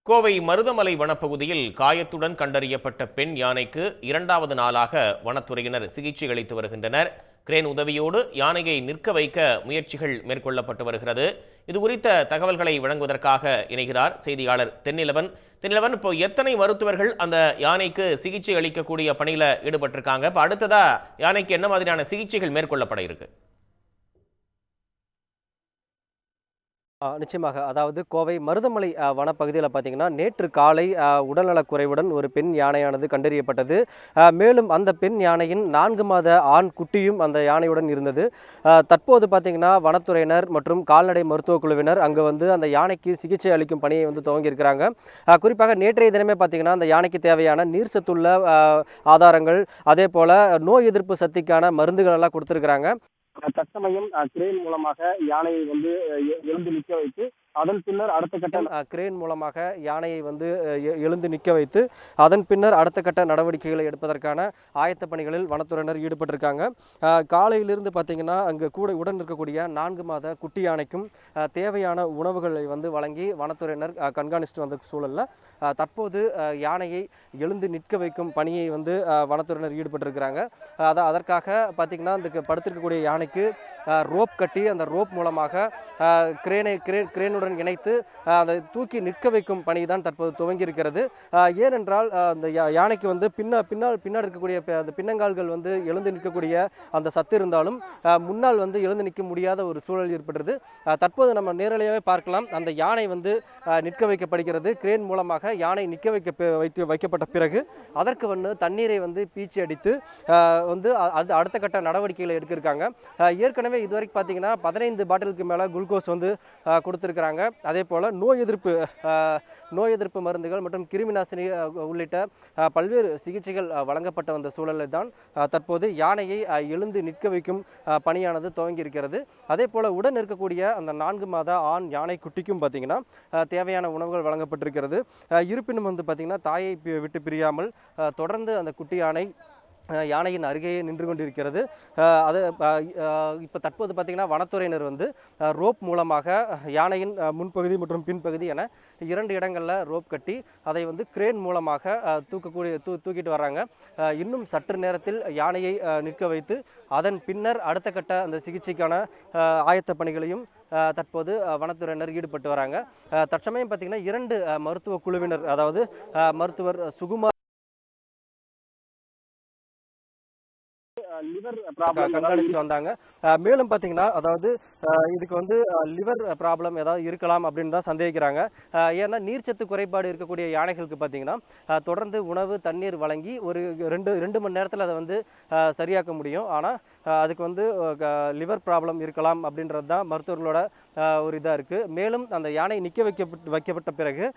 கோவை மருதமலை வனப்பகுதியில் காயத்துடன் கண்டறியப்பட்ட பெண் யானைக்கு இரண்டாவது நாளாக வனத்துறையினர் சிகிச்சை அளித்து வருகின்றனர். கிரேன் உதவியோடு யானையை நிற்க வைக்க முயற்சிகள் மேற்கொள்ளப்பட்டு வருகிறது. இது குறித்த தகவல்களை வழங்குவதற்காக இணைகிறார் செய்தியாளர் தென்னிலவன். இப்போ எத்தனை மருத்துவர்கள் அந்த யானைக்கு சிகிச்சை அளிக்கக்கூடிய பணியில ஈடுபட்டிருக்காங்க? இப்போ அடுத்ததா யானைக்கு என்ன மாதிரியான சிகிச்சைகள் மேற்கொள்ளப்பட இருக்கு? நிச்சயமாக. அதாவது கோவை மருதமலை வனப்பகுதியில் பார்த்தீங்கன்னா, நேற்று காலை உடல்நலக்குறைவுடன் ஒரு பெண் யானையானது கண்டறியப்பட்டது. மேலும் அந்த பெண் யானையின் 4 மாத ஆண் குட்டியும் அந்த யானையுடன் இருந்தது. தற்போது பார்த்தீங்கன்னா, வனத்துறையினர் மற்றும் கால்நடை மருத்துவக் குழுவினர் அங்கு வந்து அந்த யானைக்கு சிகிச்சை அளிக்கும் பணியை வந்து துவங்கியிருக்கிறாங்க. குறிப்பாக நேற்றைய தினமே பார்த்தீங்கன்னா, அந்த யானைக்கு தேவையான நீர் சத்துள்ள ஆதாரங்கள், அதே போல் நோய் எதிர்ப்பு சக்திக்கான மருந்துகள் எல்லாம் கொடுத்துருக்குறாங்க. தற்சமயம் கிரேன் மூலமாக யானையை வந்து எழுந்து நிற்க வைத்து அதன் பின்னர் அடுத்த கட்ட கிரேன் மூலமாக யானையை வந்து எழுந்து நிற்க வைத்து அதன் பின்னர் அடுத்த கட்ட நடவடிக்கைகளை எடுப்பதற்கான ஆயத்த பணிகளில் வனத்துறையினர் ஈடுபட்டிருக்காங்க. காலையிலிருந்து பார்த்தீங்கன்னா, அங்கே கூட உடன் இருக்கக்கூடிய 4 மாத குட்டி யானைக்கும் தேவையான உணவுகளை வந்து வழங்கி வனத்துறையினர் கண்காணிச்சுட்டு வந்த சூழலில் தற்போது யானையை எழுந்து நிற்க வைக்கும் பணியை வந்து வனத்துறையினர் ஈடுபட்டிருக்கிறாங்க. அதற்காக பார்த்தீங்கன்னா, இந்த படுத்திருக்கக்கூடிய யானைக்கு ரோப் கட்டி அந்த ரோப் மூலமாக கிரேனுடன் இணைத்து அதை தூக்கி நிற்க வைக்கும் பணி தான் தற்போது துவங்கி இருக்கிறது. ஏனென்றால் அந்த யானைக்கு வந்து பின்னாடி இருக்கக்கூடிய அந்த பின்னங்கால்கள் வந்து எழுந்து நிற்கக்கூடிய அந்த சத்து இருந்தாலும் முன்னால் வந்து எழுந்து நிற்க முடியாத ஒரு சூழல் ஏற்படுறது. தற்போது நம்ம நேரடியாகவே பார்க்கலாம். அந்த யானை வந்து நிற்க வைக்கப்படுகிறது. கிரேன் மூலமாக யானை நிற்க வைக்கப்பட்ட பிறகு அதற்கு வந்து தண்ணீரை வந்து பீச்சி அடித்து வந்து அடுத்த கட்ட நடவடிக்கைகளை எடுக்கிருக்காங்க. ஏற்கனவே இதுவரைக்கும் பார்த்தீங்கன்னா 15 பாட்டிலுக்கு மேலே குளுக்கோஸ் வந்து கொடுத்துருக்குறாங்க. அதே போல் நோய் எதிர்ப்பு மருந்துகள் மற்றும் கிருமிநாசினி உள்ளிட்ட பல்வேறு சிகிச்சைகள் வழங்கப்பட்ட வந்த சூழலில் தான் தற்போது யானையை எழுந்து நிற்க வைக்கும் பணியானது துவங்கி இருக்கிறது. அதே போல் உடன் இருக்கக்கூடிய அந்த 4 மாத ஆண் யானை குட்டிக்கும் பார்த்தீங்கன்னா தேவையான உணவுகள் வழங்கப்பட்டிருக்கிறது. இருப்பினும் வந்து பார்த்தீங்கன்னா, தாயை விட்டு பிரியாமல் தொடர்ந்து அந்த குட்டி யானையின் அருகேயே நின்று கொண்டிருக்கிறது. அது இப்போ தற்போது பார்த்திங்கன்னா, வனத்துறையினர் வந்து ரோப் மூலமாக யானையின் முன்பகுதி மற்றும் பின்பகுதி என 2 இடங்களில் ரோப் கட்டி அதை வந்து கிரேன் மூலமாக தூக்கிட்டு வர்றாங்க. இன்னும் சற்று நேரத்தில் யானையை நிற்க வைத்து அதன் பின்னர் அடுத்த கட்ட அந்த சிகிச்சைக்கான ஆயத்த பணிகளையும் தற்போது வனத்துறையினர் ஈடுபட்டு வராங்க. தற்சமயம் பார்த்திங்கன்னா, 2 மருத்துவ குழுவினர், அதாவது மருத்துவர் சுகுமார் லிவர் ப்ராப்ளம் கண்காணிச்சுட்டு வந்தாங்க. மேலும் பார்த்தீங்கன்னா, அதாவது இதுக்கு வந்து லிவர் ப்ராப்ளம் ஏதாவது இருக்கலாம் அப்படின்னு தான் சந்தேகிக்கிறாங்க. ஏன்னா நீர்ச்சத்து குறைபாடு இருக்கக்கூடிய யானைகளுக்கு பார்த்தீங்கன்னா, தொடர்ந்து உணவு தண்ணீர் வழங்கி ஒரு 2 மணி நேரத்தில் அதை வந்து சரியாக்க முடியும். ஆனால் அதுக்கு வந்து லிவர் ப்ராப்ளம் இருக்கலாம் அப்படின்றது தான் மருத்துவர்களோட ஒரு இதாக இருக்குது. மேலும் அந்த யானை நிற்க வைக்கப்பட்ட பிறகு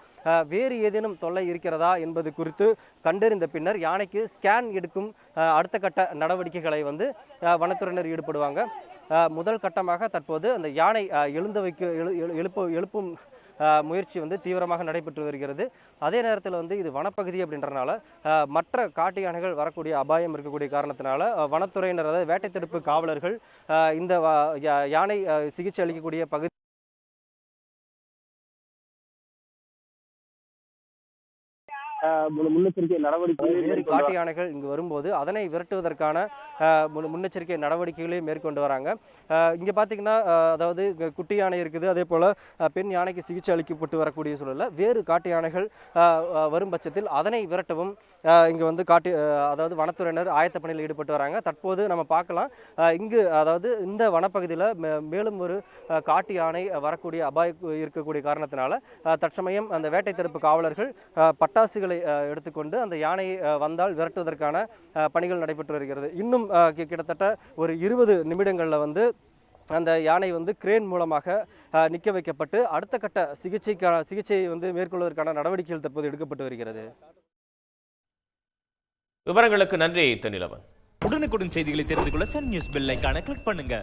வேறு ஏதேனும் தொல்லை இருக்கிறதா என்பது குறித்து கண்டறிந்த பின்னர் யானைக்கு ஸ்கேன் எடுக்கும் அடுத்த கட்ட நடவடிக்கைகளை வந்து வனத்துறையினர் ஈடுபடுவாங்க. முதல் கட்டமாக தற்போது அந்த யானை எழுப்பும் முயற்சி வந்து தீவிரமாக நடைபெற்று வருகிறது. அதே நேரத்தில் வந்து இது வனப்பகுதி அப்படின்றனால மற்ற காட்டு யானைகள் வரக்கூடிய அபாயம் இருக்கக்கூடிய காரணத்தினால வனத்துறையினர், அதாவது வேட்டை தடுப்பு காவலர்கள் இந்த யானை சிகிச்சை அளிக்கக்கூடிய பகுதி முன்னெச்சரிக்கை நடவடிக்கைகள் காட்டு யானைகள் இங்கு வரும்போது அதனை விரட்டுவதற்கான முன்னெச்சரிக்கை நடவடிக்கைகளையும் மேற்கொண்டு வராங்க. இங்கே பார்த்தீங்கன்னா, அதாவது குட்டி யானை இருக்குது, அதே போல் பெண் யானைக்கு சிகிச்சை அளிக்கப்பட்டு வரக்கூடிய சூழலில் வேறு காட்டு யானைகள் வரும் பட்சத்தில் அதனை விரட்டவும் இங்கே வந்து அதாவது வனத்துறையினர் ஆயத்த பணியில் ஈடுபட்டு வராங்க. தற்போது நம்ம பார்க்கலாம், இங்கு அதாவது இந்த வனப்பகுதியில் மேலும் ஒரு காட்டு யானை வரக்கூடிய அபாயம் இருக்கக்கூடிய காரணத்தினால தற்சமயம் அந்த வேட்டை தடுப்பு காவலர்கள் பட்டாசுகள் எடுத்துக்கொண்டு அந்த யானையை வந்தால் விரட்டுவதற்கான பணிகள் நடைபெற்று வருகிறது. இன்னும் கிட்டத்தட்ட ஒரு 20 நிமிடங்களில் வந்து அந்த யானை வந்து கிரேன் மூலமாக நிற்க வைக்கப்பட்டு அடுத்த கட்ட சிகிச்சையை வந்து மேற்கொள்வதற்கான நடவடிக்கைகள் தற்போது எடுக்கப்பட்டு வருகிறது. விவரங்களுக்கு நன்றி தென்னிலவன். உடனுக்குடன் செய்திகளை தெரிந்து கொள்ள சன் நியூஸ் பெல் ஐகானை கிளிக் பண்ணுங்க.